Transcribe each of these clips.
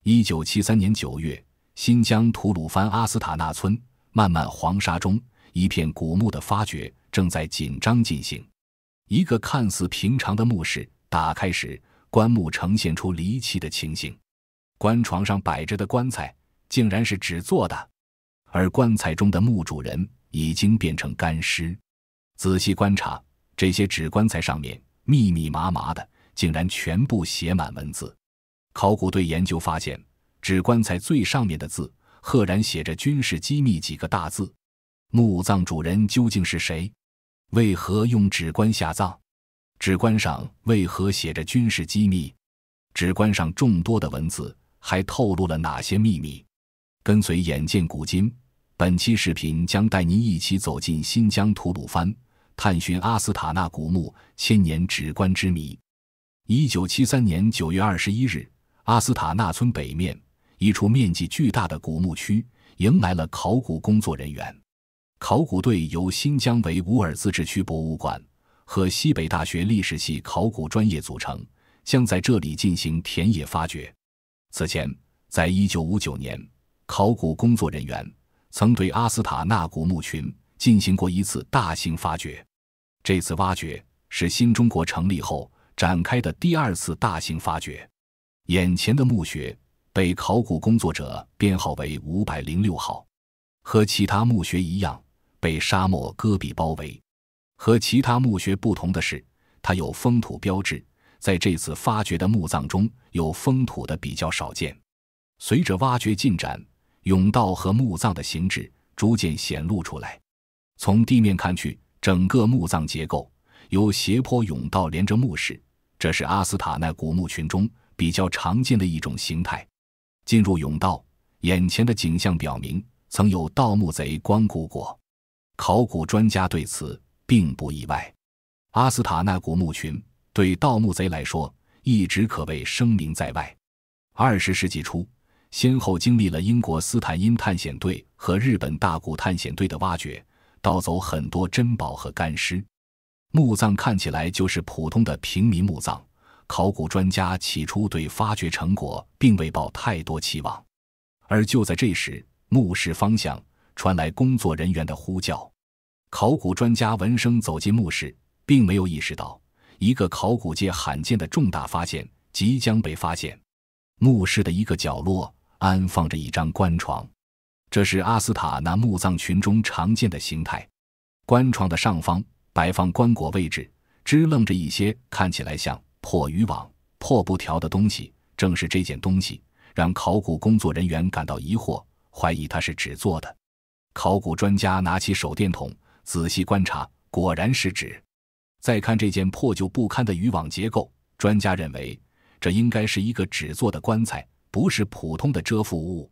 1973年9月，新疆吐鲁番阿斯塔纳村漫漫黄沙中，一片古墓的发掘正在紧张进行。一个看似平常的墓室打开时，棺木呈现出离奇的情形。棺床上摆着的棺材竟然是纸做的，而棺材中的墓主人已经变成干尸。仔细观察，这些纸棺材上面密密麻麻的，竟然全部写满文字。考古队研究发现，纸棺材最上面的字赫然写着军事机密几个大字。墓葬主人究竟是谁？为何用纸棺下葬？纸棺上为何写着军事机密？纸棺上众多的文字还透露了哪些秘密？跟随眼见古今，本期视频将带您一起走进新疆吐鲁番，探寻阿斯塔纳古墓千年纸棺之谜。1973年9月21日，阿斯塔纳村北面一处面积巨大的古墓区迎来了考古工作人员。考古队由新疆维吾尔自治区博物馆和西北大学历史系考古专业组成，将在这里进行田野发掘。此前，在1959年，考古工作人员曾对阿斯塔纳古墓群进行过一次大型发掘。这次挖掘是新中国成立后展开的第二次大型发掘。眼前的墓穴被考古工作者编号为506号，和其他墓穴一样，被沙漠戈壁包围。和其他墓穴不同的是，它有封土标志，在这次发掘的墓葬中有封土的比较少见。随着挖掘进展，甬道和墓葬的形制逐渐显露出来。从地面看去，整个墓葬结构由斜坡甬道连着墓室，这是阿斯塔纳古墓群中比较常见的一种形态。进入甬道，眼前的景象表明曾有盗墓贼光顾过。考古专家对此并不意外。阿斯塔纳古墓群对盗墓贼来说一直可谓声名在外。20世纪初，先后经历了英国斯坦因探险队和日本大古探险队的挖掘，盗走很多珍宝和干尸。墓葬看起来就是普通的平民墓葬，考古专家起初对发掘成果并未抱太多期望。而就在这时，墓室方向传来工作人员的呼叫。考古专家闻声走进墓室，并没有意识到一个考古界罕见的重大发现即将被发现。墓室的一个角落安放着一张棺床，这是阿斯塔纳墓葬群中常见的形态。棺床的上方摆放棺椁位置，支棱着一些看起来像破渔网、破布条的东西。正是这件东西让考古工作人员感到疑惑，怀疑它是纸做的。考古专家拿起手电筒仔细观察，果然是纸。再看这件破旧不堪的渔网结构，专家认为这应该是一个纸做的棺材，不是普通的遮覆物。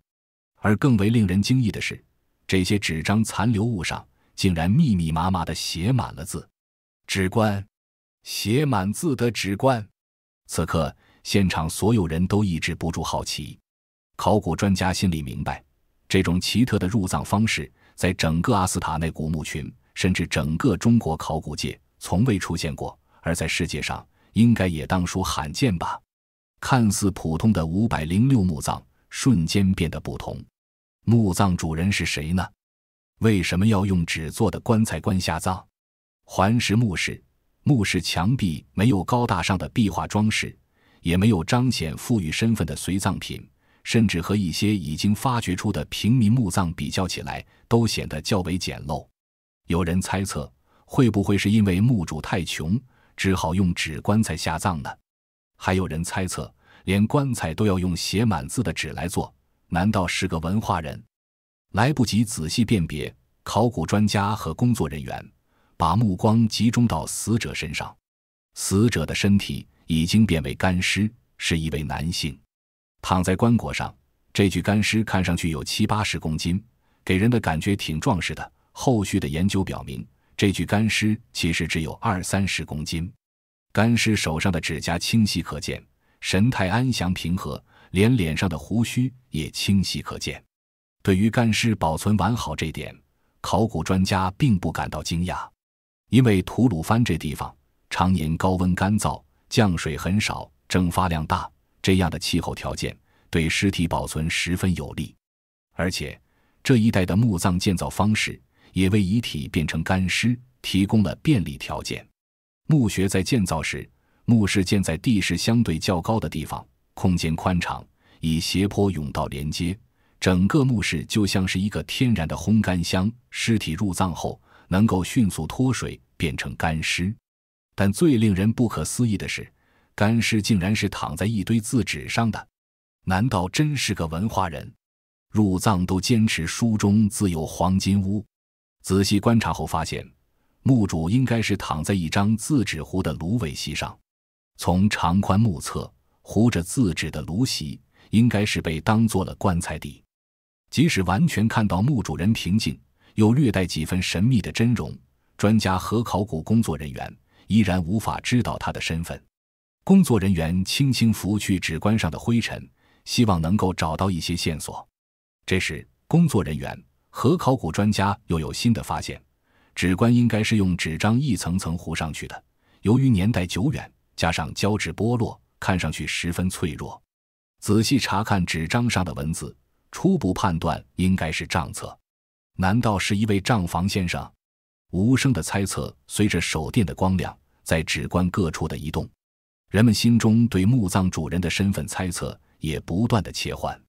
而更为令人惊异的是，这些纸张残留物上竟然密密麻麻地写满了字。纸棺，写满字的纸棺。此刻现场所有人都抑制不住好奇。考古专家心里明白，这种奇特的入葬方式在整个阿斯塔纳古墓群，甚至整个中国考古界从未出现过，而在世界上应该也当属罕见吧。看似普通的506墓葬瞬间变得不同。墓葬主人是谁呢？为什么要用纸做的棺材棺下葬？环石墓室，墓室墙壁没有高大上的壁画装饰，也没有彰显富裕身份的随葬品，甚至和一些已经发掘出的平民墓葬比较起来，都显得较为简陋。有人猜测，会不会是因为墓主太穷，只好用纸棺材下葬呢？还有人猜测，连棺材都要用写满字的纸来做，难道是个文化人？来不及仔细辨别，考古专家和工作人员把目光集中到死者身上。死者的身体已经变为干尸，是一位男性。躺在棺椁上，这具干尸看上去有70-80公斤，给人的感觉挺壮实的。后续的研究表明，这具干尸其实只有20-30公斤。干尸手上的指甲清晰可见，神态安详平和，连脸上的胡须也清晰可见。对于干尸保存完好这点，考古专家并不感到惊讶，因为吐鲁番这地方常年高温干燥，降水很少，蒸发量大，这样的气候条件对尸体保存十分有利。而且这一带的墓葬建造方式也为遗体变成干尸提供了便利条件。墓穴在建造时，墓室建在地势相对较高的地方，空间宽敞，以斜坡甬道连接，整个墓室就像是一个天然的烘干箱，尸体入葬后能够迅速脱水变成干尸。但最令人不可思议的是，干尸竟然是躺在一堆字纸上的。难道真是个文化人？入葬都坚持书中自有黄金屋。仔细观察后发现，墓主应该是躺在一张字纸糊的芦苇席上。从长宽目测，糊着字纸的芦席应该是被当作了棺材底。即使完全看到墓主人平静又略带几分神秘的真容，专家和考古工作人员依然无法知道他的身份。工作人员轻轻拂去纸棺上的灰尘，希望能够找到一些线索。这时，工作人员和考古专家又有新的发现，纸棺应该是用纸张一层层糊上去的，由于年代久远，加上胶质剥落，看上去十分脆弱。仔细查看纸张上的文字，初步判断应该是账册。难道是一位账房先生？无声的猜测随着手电的光亮在纸棺各处的移动，人们心中对墓葬主人的身份猜测也不断的切换。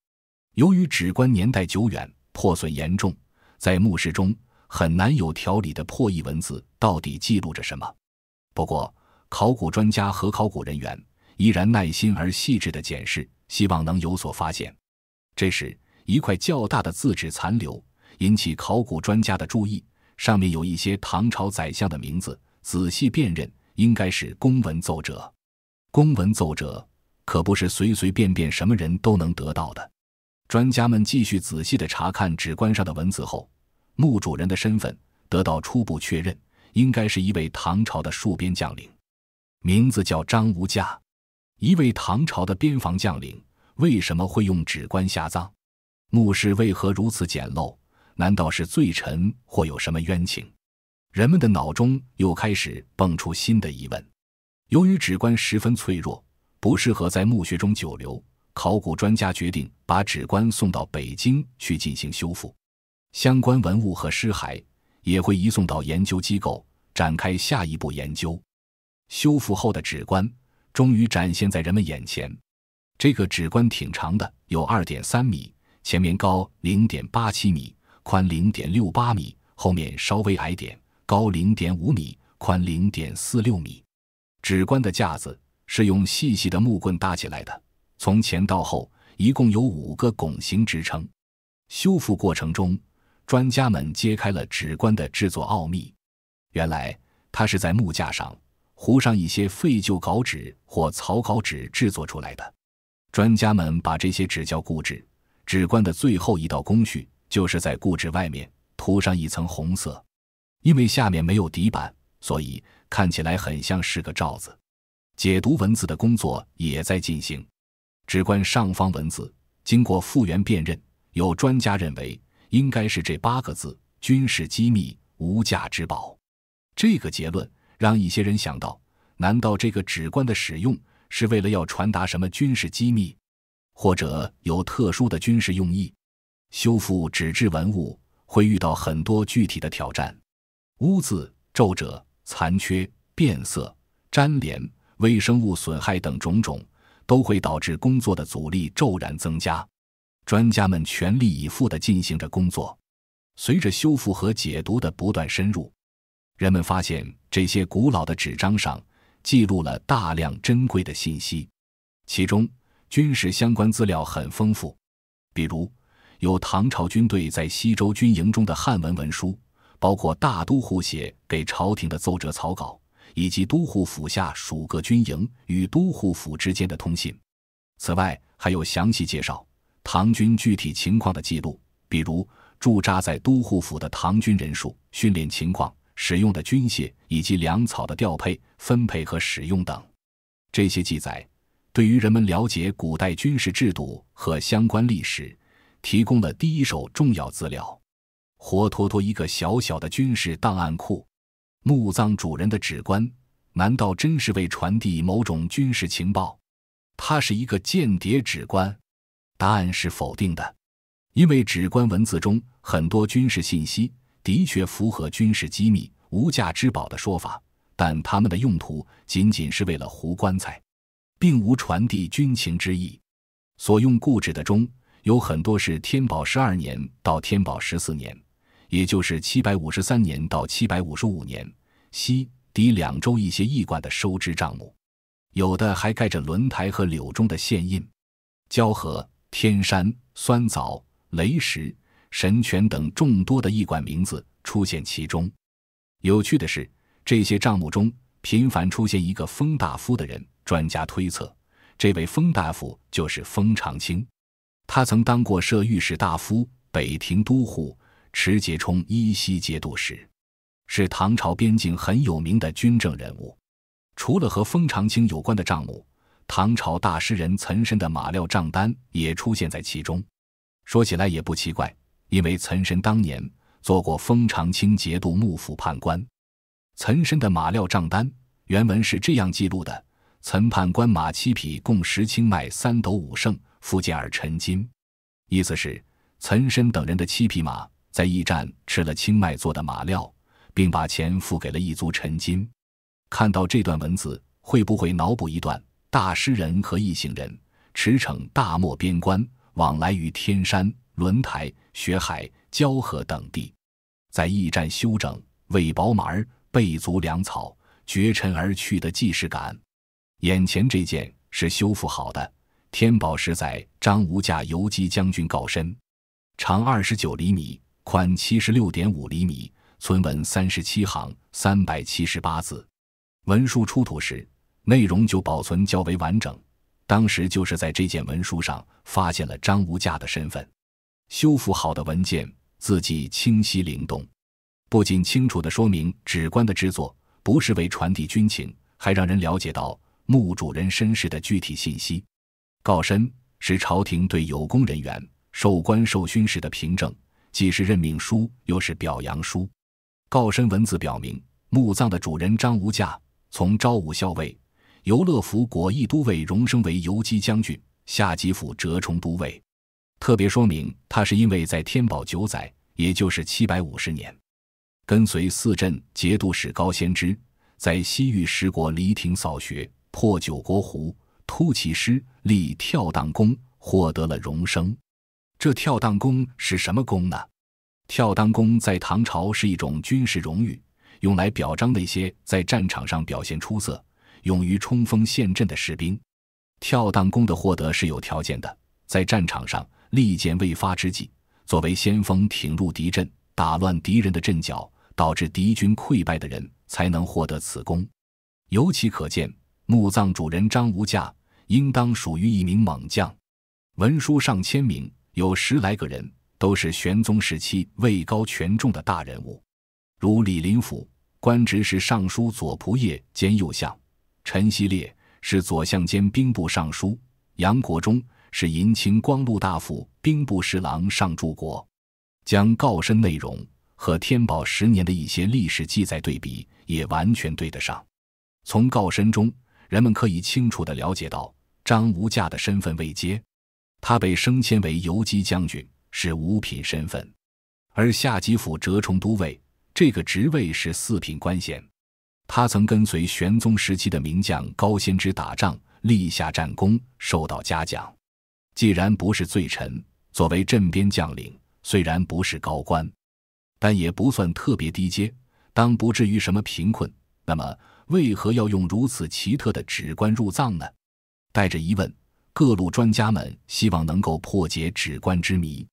由于纸棺年代久远，破损严重，在墓室中很难有条理的破译文字到底记录着什么。不过考古专家和考古人员依然耐心而细致地检视，希望能有所发现。这时，一块较大的字纸残留引起考古专家的注意，上面有一些唐朝宰相的名字，仔细辨认应该是公文奏折。公文奏折可不是随随便便什么人都能得到的。专家们继续仔细地查看纸棺上的文字后，墓主人的身份得到初步确认，应该是一位唐朝的戍边将领，名字叫张无价。一位唐朝的边防将领为什么会用纸棺下葬？墓室为何如此简陋？难道是罪臣或有什么冤情？人们的脑中又开始蹦出新的疑问。由于纸棺十分脆弱，不适合在墓穴中久留，考古专家决定把纸棺送到北京去进行修复。相关文物和尸骸也会移送到研究机构，展开下一步研究。修复后的纸棺终于展现在人们眼前。这个纸棺挺长的，有 2.3 米，前面高 0.87 米，宽 0.68 米，后面稍微矮点，高 0.5 米，宽 0.46 米。纸棺的架子是用细细的木棍搭起来的，从前到后一共有5个拱形支撑。修复过程中，专家们揭开了纸棺的制作奥秘。原来它是在木架上糊上一些废旧稿纸或草稿纸制作出来的。专家们把这些纸叫固纸，纸棺的最后一道工序就是在固纸外面涂上一层红色。因为下面没有底板，所以看起来很像是个罩子。解读文字的工作也在进行。纸棺上方文字经过复原辨认，有专家认为应该是这8个字：军事机密，无价之宝。这个结论让一些人想到，难道这个纸棺的使用是为了要传达什么军事机密，或者有特殊的军事用意？修复纸质文物会遇到很多具体的挑战，污渍、皱褶、残缺、变色、粘连、微生物损害等种种都会导致工作的阻力骤然增加。专家们全力以赴地进行着工作。随着修复和解读的不断深入，人们发现这些古老的纸张上记录了大量珍贵的信息，其中军事相关资料很丰富，比如有唐朝军队在西周军营中的汉文文书，包括大都护写给朝廷的奏折草稿，以及都护府下属各军营与都护府之间的通信。此外，还有详细介绍唐军具体情况的记录，比如驻扎在都护府的唐军人数、训练情况、使用的军械以及粮草的调配、分配和使用等。这些记载对于人们了解古代军事制度和相关历史提供了第一手重要资料，活脱脱一个小小的军事档案库。墓葬主人的纸棺难道真是为传递某种军事情报？它是一个间谍纸棺。答案是否定的，因为史官文字中很多军事信息的确符合军事机密、无价之宝的说法，但它们的用途仅仅是为了糊棺材，并无传递军情之意。所用故纸的中有很多是天宝12年到天宝14年，也就是753年到755年，西抵2州一些驿馆的收支账目，有的还盖着轮台和柳中的县印。交河、天山、酸枣、雷石、神泉等众多的驿馆名字出现其中。有趣的是，这些账目中频繁出现一个封大夫的人，专家推测这位封大夫就是封长清。他曾当过摄御史大夫、北庭都护、持节冲依稀节度使，是唐朝边境很有名的军政人物。除了和封长清有关的账目，唐朝大诗人岑参的马料账单也出现在其中。说起来也不奇怪，因为岑参当年做过封长清节度幕府判官。岑参的马料账单原文是这样记录的：岑判官马7匹，共10青麦3斗5胜，复见尔陈金。意思是岑参等人的7匹马在驿站吃了青麦做的马料，并把钱付给了一族陈金。看到这段文字，会不会脑补一段大诗人和一行人驰骋大漠边关，往来于天山、轮台、雪海、交河等地，在驿站休整，喂饱马儿，备足粮草，绝尘而去的既视感？眼前这件是修复好的。天宝时载张无价游击将军告身，长29厘米，宽76.5厘米，存文37行，378字。文书出土时，内容就保存较为完整。当时就是在这件文书上发现了张无价的身份。修复好的文件，字迹清晰灵动，不仅清楚地说明史官的制作不是为传递军情，还让人了解到墓主人身世的具体信息。告身是朝廷对有功人员授官授勋时的凭证，既是任命书，又是表扬书。告身文字表明，墓葬的主人张无价从昭武校尉、游乐府果毅都尉荣升为游击将军、下级府折冲都尉，特别说明他是因为在天宝9载，也就是750年，跟随四镇节度使高仙芝在西域10国黎庭扫穴，破9国湖，突骑师，立跳荡功，获得了荣升。这跳荡功是什么功呢？跳荡功在唐朝是一种军事荣誉，用来表彰那些在战场上表现出色、勇于冲锋陷阵的士兵。跳荡功的获得是有条件的，在战场上利箭未发之际，作为先锋挺入敌阵，打乱敌人的阵脚，导致敌军溃败的人才能获得此功。由此可见，墓葬主人张无价应当属于一名猛将。文书上签名有10来个人，都是玄宗时期位高权重的大人物，如李林甫，官职是尚书左仆射兼右相；陈希烈是左相兼兵部尚书；杨国忠是银青光禄大夫、兵部侍郎上柱国。将告身内容和天宝10年的一些历史记载对比，也完全对得上。从告身中，人们可以清楚地了解到张无价的身份位阶。他被升迁为游击将军，是5品身份，而下级府折冲都尉这个职位是4品官衔。他曾跟随玄宗时期的名将高仙芝打仗，立下战功，受到嘉奖。既然不是罪臣，作为镇边将领，虽然不是高官，但也不算特别低阶，当不至于什么贫困。那么为何要用如此奇特的史官入葬呢？带着疑问，各路专家们希望能够破解史官之谜。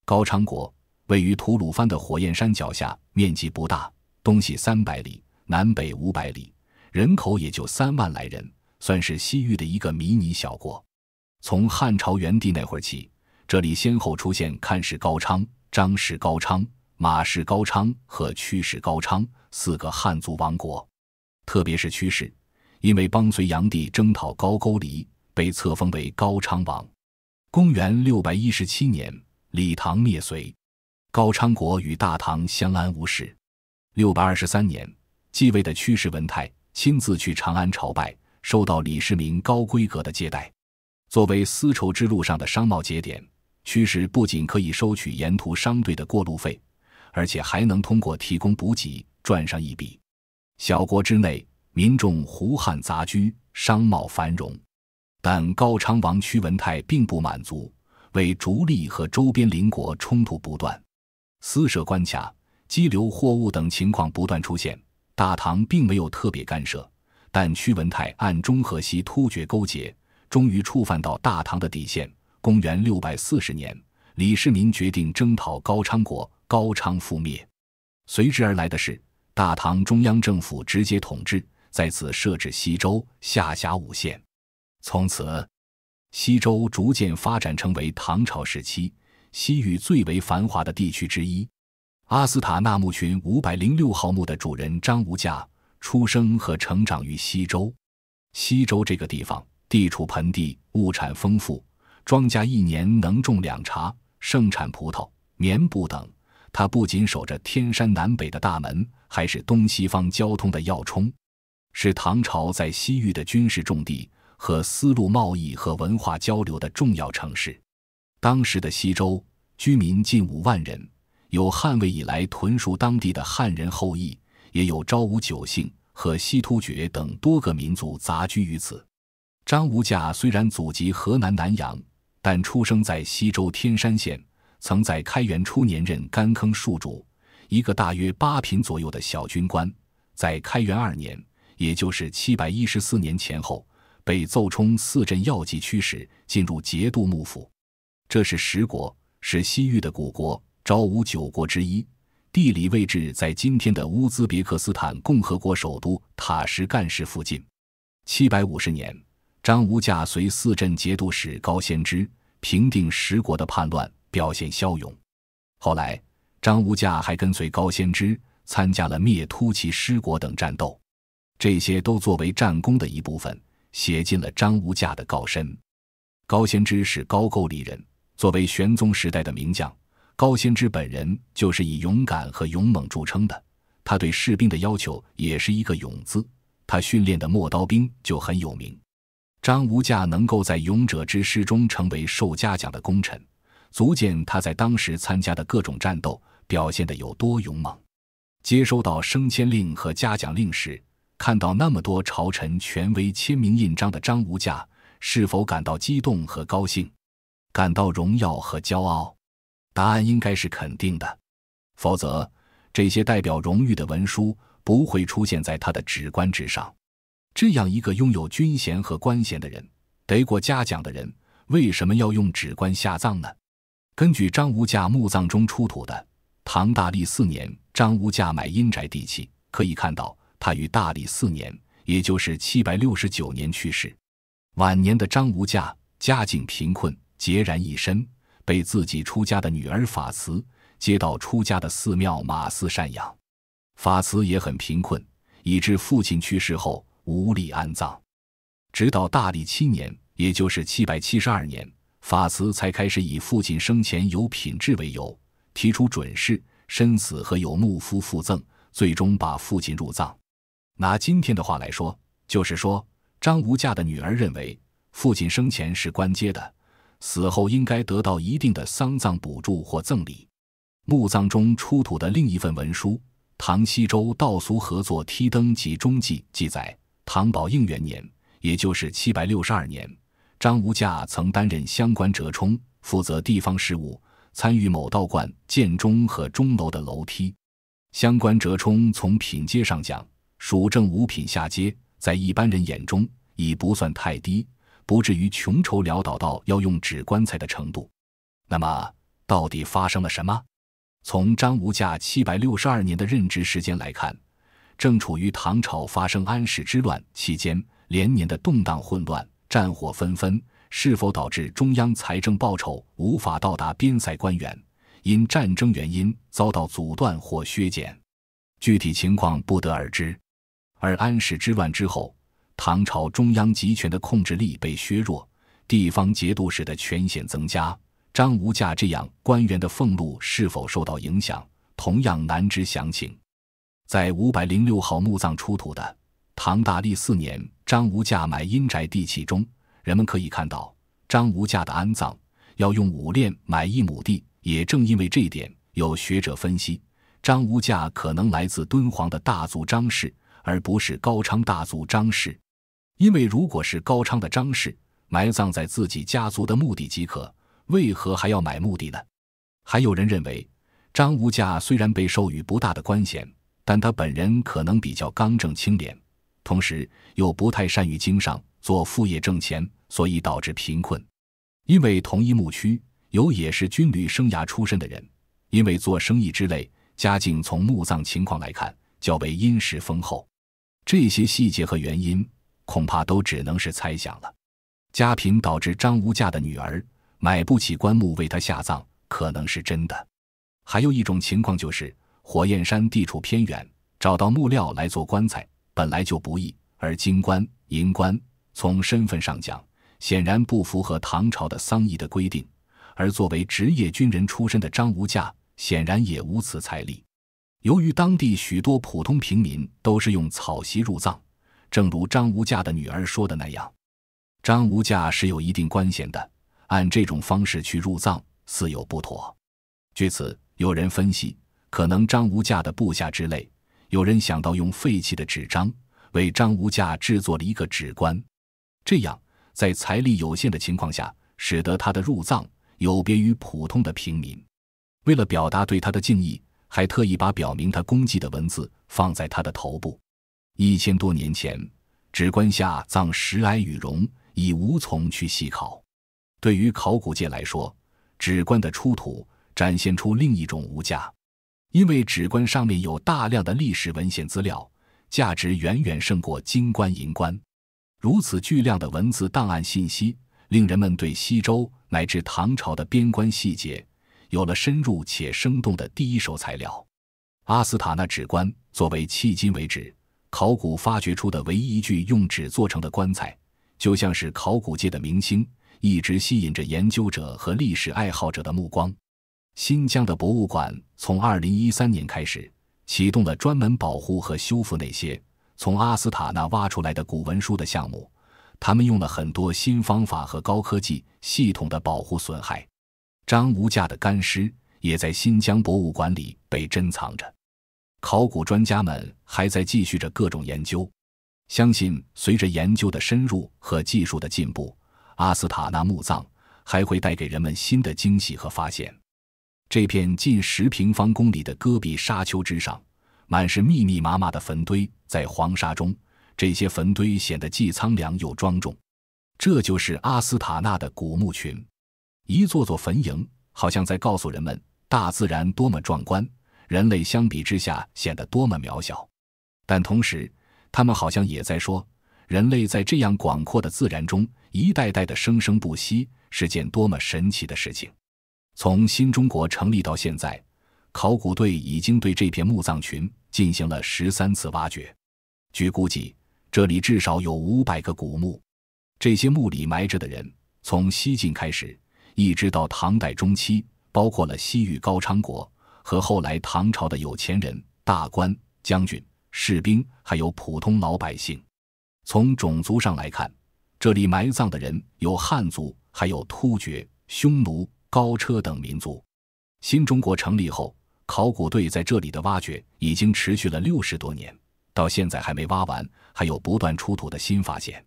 高昌国位于吐鲁番的火焰山脚下，面积不大，东西300里，南北500里，人口也就3万来人，算是西域的一个迷你小国。从汉朝元帝那会儿起，这里先后出现看氏高昌、张氏高昌、马氏高昌和屈氏高昌4个汉族王国。特别是屈氏，因为帮隋炀帝征讨高句丽，被册封为高昌王。公元617年，李唐灭隋，高昌国与大唐相安无事。623年，继位的屈氏文泰亲自去长安朝拜，受到李世民高规格的接待。作为丝绸之路上的商贸节点，驱使不仅可以收取沿途商队的过路费，而且还能通过提供补给赚上一笔。小国之内，民众胡汉杂居，商贸繁荣。但高昌王屈文泰并不满足，为逐利和周边邻国冲突不断，私设关卡、激流货物等情况不断出现。大唐并没有特别干涉，但屈文泰暗中和西突厥勾结，终于触犯到大唐的底线。公元640年，李世民决定征讨高昌国，高昌覆灭。随之而来的是大唐中央政府直接统治，在此设置西州、下辖5县。从此，西州逐渐发展成为唐朝时期西域最为繁华的地区之一。阿斯塔纳墓群506号墓的主人张无价出生和成长于西州。西州这个地方地处盆地，物产丰富，庄稼一年能种2茬，盛产葡萄、棉布等。它不仅守着天山南北的大门，还是东西方交通的要冲，是唐朝在西域的军事重地和丝路贸易和文化交流的重要城市。当时的西州居民近5万人，有汉魏以来屯戍当地的汉人后裔，也有昭武9姓和西突厥等多个民族杂居于此。张无价虽然祖籍河南南阳，但出生在西州天山县，曾在开元初年任干坑戍主，一个大约8品左右的小军官。在开元2年，也就是714年前后，被奏充4镇要计驱使，进入节度幕府。这是10国，是西域的古国，昭武9国之一，地理位置在今天的乌兹别克斯坦共和国首都塔什干市附近。750年，张无价随4镇节度使高仙芝平定10国的叛乱，表现骁勇。后来，张无价还跟随高仙芝参加了灭突骑10国等战斗，这些都作为战功的一部分，写进了张无价的告身。高仙芝是高句丽人，作为玄宗时代的名将，高仙芝本人就是以勇敢和勇猛著称的。他对士兵的要求也是一个勇字，他训练的陌刀兵就很有名。张无价能够在勇者之师中成为受嘉奖的功臣，足见他在当时参加的各种战斗表现得有多勇猛。接收到升迁令和嘉奖令时，看到那么多朝臣权威签名印章的张无价，是否感到激动和高兴？感到荣耀和骄傲？答案应该是肯定的，否则这些代表荣誉的文书不会出现在他的纸棺之上。这样一个拥有军衔和官衔的人，得过嘉奖的人，为什么要用纸棺下葬呢？根据张无价墓葬中出土的唐大历4年张无价买阴宅地契，可以看到他于大历4年，也就是769年去世。晚年的张无价家境贫困，孑然一身，被自己出家的女儿法慈接到出家的寺庙马寺赡养。法慈也很贫困，以致父亲去世后无力安葬。直到大历7年，也就是772年，法慈才开始以父亲生前有品质为由，提出准仕、身死和有幕夫附赠，最终把父亲入葬。拿今天的话来说，就是说张无价的女儿认为父亲生前是官阶的，死后应该得到一定的丧葬补助或赠礼。墓葬中出土的另一份文书《唐西州道俗合作梯登及中记》记载，唐宝应元年，也就是762年，张无价曾担任乡官折冲，负责地方事务，参与某道观建中和钟楼的楼梯。乡官折冲从品阶上讲，属正5品下阶，在一般人眼中已不算太低，不至于穷愁潦倒到要用纸棺材的程度。那么到底发生了什么？从张无价762年的任职时间来看，正处于唐朝发生安史之乱期间，连年的动荡混乱，战火纷纷，是否导致中央财政报酬无法到达边塞官员，因战争原因遭到阻断或削减，具体情况不得而知。而安史之乱之后，唐朝中央集权的控制力被削弱，地方节度使的权限增加，张无价这样官员的俸禄是否受到影响，同样难知详情。在506号墓葬出土的唐大历4年张无价买阴宅地契中，人们可以看到张无价的安葬要用5炼买1亩地，也正因为这一点，有学者分析，张无价可能来自敦煌的大族张氏，而不是高昌大族张氏。因为如果是高昌的张氏埋葬在自己家族的墓地即可，为何还要买墓地呢？还有人认为，张无价虽然被授予不大的官衔，但他本人可能比较刚正清廉，同时又不太善于经商，做副业挣钱，所以导致贫困。因为同一牧区有也是军旅生涯出身的人，因为做生意之类，家境从墓葬情况来看较为殷实丰厚。这些细节和原因恐怕都只能是猜想了。家贫导致张无价的女儿买不起棺木为他下葬，可能是真的。还有一种情况就是火焰山地处偏远，找到木料来做棺材本来就不易，而金棺、银棺从身份上讲显然不符合唐朝的丧仪的规定，而作为职业军人出身的张无价显然也无此财力。由于当地许多普通平民都是用草席入葬，正如张无价的女儿说的那样，张无价是有一定官衔的，按这种方式去入葬似有不妥。据此，有人分析，可能张无价的部下之类，有人想到用废弃的纸张为张无价制作了一个纸棺，这样在财力有限的情况下，使得他的入葬有别于普通的平民。为了表达对他的敬意，还特意把表明他功绩的文字放在他的头部。1000多年前，纸棺下葬石霭羽绒，已无从去细考。对于考古界来说，纸棺的出土展现出另一种无价，因为纸棺上面有大量的历史文献资料，价值远远胜过金棺银棺。如此巨量的文字档案信息，令人们对西周乃至唐朝的边关细节有了深入且生动的第一手材料。阿斯塔纳纸棺作为迄今为止考古发掘出的唯一一具用纸做成的棺材，就像是考古界的明星，一直吸引着研究者和历史爱好者的目光。新疆的博物馆从2013年开始启动了专门保护和修复那些从阿斯塔纳挖出来的古文书的项目，他们用了很多新方法和高科技，系统的保护损害。张无价的干尸也在新疆博物馆里被珍藏着。考古专家们还在继续着各种研究，相信随着研究的深入和技术的进步，阿斯塔纳墓葬还会带给人们新的惊喜和发现。这片近10平方公里的戈壁沙丘之上，满是密密麻麻的坟堆，在黄沙中，这些坟堆显得既苍凉又庄重。这就是阿斯塔纳的古墓群，一座座坟茔，好像在告诉人们，大自然多么壮观，人类相比之下显得多么渺小。但同时，他们好像也在说，人类在这样广阔的自然中，一代代的生生不息，是件多么神奇的事情。从新中国成立到现在，考古队已经对这片墓葬群进行了13次挖掘。据估计，这里至少有500个古墓。这些墓里埋着的人，从西晋开始，一直到唐代中期，包括了西域高昌国和后来唐朝的有钱人、大官、将军、士兵，还有普通老百姓。从种族上来看，这里埋葬的人有汉族，还有突厥、匈奴、高车等民族。新中国成立后，考古队在这里的挖掘已经持续了60多年，到现在还没挖完，还有不断出土的新发现。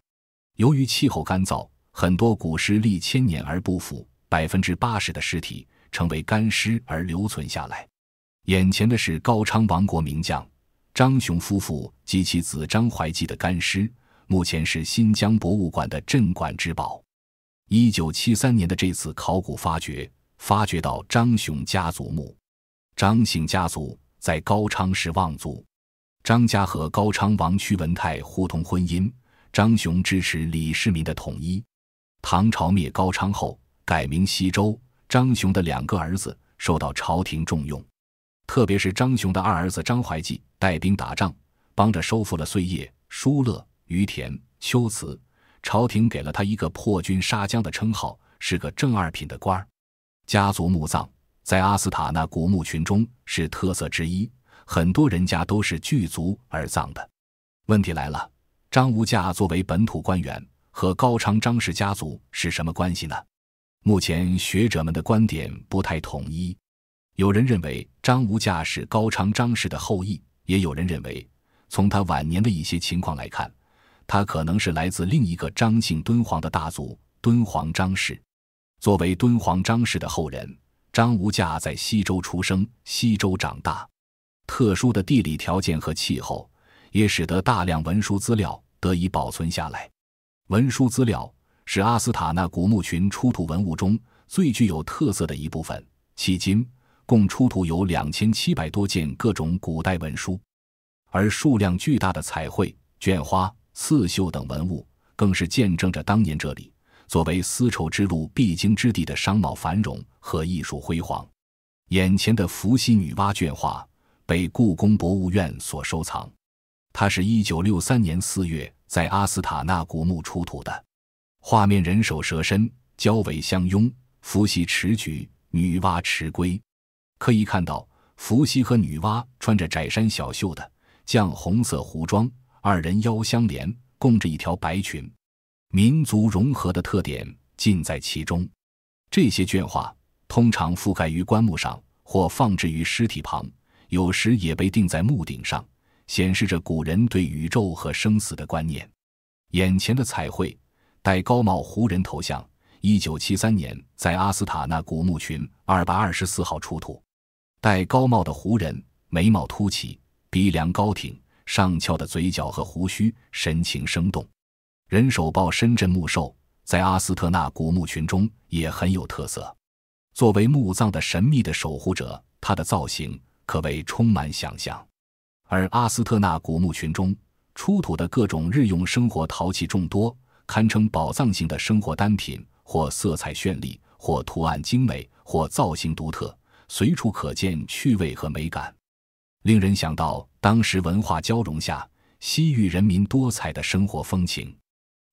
由于气候干燥，很多古尸历千年而不腐，80%的尸体成为干尸而留存下来。眼前的是高昌王国名将张雄夫妇及其子张怀济的干尸，目前是新疆博物馆的镇馆之宝。1973年的这次考古发掘到张雄家族墓。张姓家族在高昌是望族，张家和高昌王屈文泰互通婚姻，张雄支持李世民的统一。唐朝灭高昌后改名西周，张雄的2个儿子受到朝廷重用，特别是张雄的2儿子张怀济带兵打仗，帮着收复了碎叶、疏勒、于田、龟兹，朝廷给了他一个破军杀将的称号，是个正二品的官。家族墓葬在阿斯塔纳古墓群中是特色之一，很多人家都是巨族而葬的。问题来了，张无价作为本土官员，和高昌张氏家族是什么关系呢？目前学者们的观点不太统一，有人认为张无价是高昌张氏的后裔，也有人认为从他晚年的一些情况来看，他可能是来自另一个张姓敦煌的大族敦煌张氏。作为敦煌张氏的后人，张无价在西周出生，西周长大。特殊的地理条件和气候也使得大量文书资料得以保存下来。文书资料是阿斯塔纳古墓群出土文物中最具有特色的一部分，迄今共出土有2700多件各种古代文书，而数量巨大的彩绘、绢花、刺绣等文物更是见证着当年这里作为丝绸之路必经之地的商贸繁荣和艺术辉煌。眼前的伏羲女娲绢画被故宫博物院所收藏，它是1963年4月在阿斯塔纳古墓出土的。画面人手蛇身，交尾相拥，伏羲持举，女娲持圭。可以看到伏羲和女娲穿着窄衫小袖的绛红色狐装，二人腰相连，共着一条白裙，民族融合的特点尽在其中。这些绢画通常覆盖于棺木上，或放置于尸体旁，有时也被钉在墓顶上，显示着古人对宇宙和生死的观念。眼前的彩绘戴高帽胡人头像，1973年在阿斯塔纳古墓群224号出土。戴高帽的胡人眉毛凸起，鼻梁高挺，上翘的嘴角和胡须神情生动。人手抱深圳木兽在阿斯特纳古墓群中也很有特色。作为墓葬的神秘的守护者，他的造型可谓充满想象。而阿斯特纳古墓群中出土的各种日用生活陶器众多，堪称宝藏型的生活单品，或色彩绚丽，或图案精美，或造型独特，随处可见趣味和美感，令人想到当时文化交融下西域人民多彩的生活风情。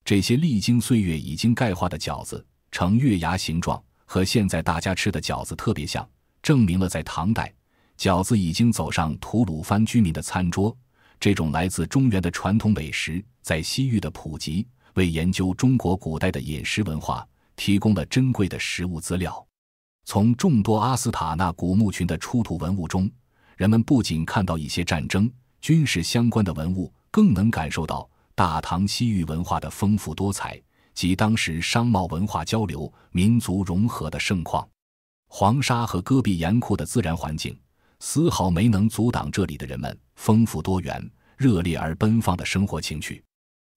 这些历经岁月已经钙化的饺子呈月牙形状，和现在大家吃的饺子特别像，证明了在唐代饺子已经走上吐鲁番居民的餐桌。这种来自中原的传统美食在西域的普及，为研究中国古代的饮食文化提供了珍贵的食物资料。从众多阿斯塔纳古墓群的出土文物中，人们不仅看到一些战争、军事相关的文物，更能感受到大唐西域文化的丰富多彩及当时商贸文化交流、民族融合的盛况。黄沙和戈壁严酷的自然环境丝毫没能阻挡这里的人们丰富多元、热烈而奔放的生活情趣。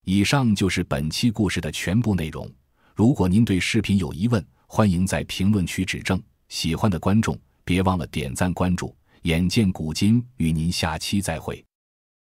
以上就是本期故事的全部内容。如果您对视频有疑问，欢迎在评论区指正。喜欢的观众别忘了点赞关注。眼见古今，与您下期再会。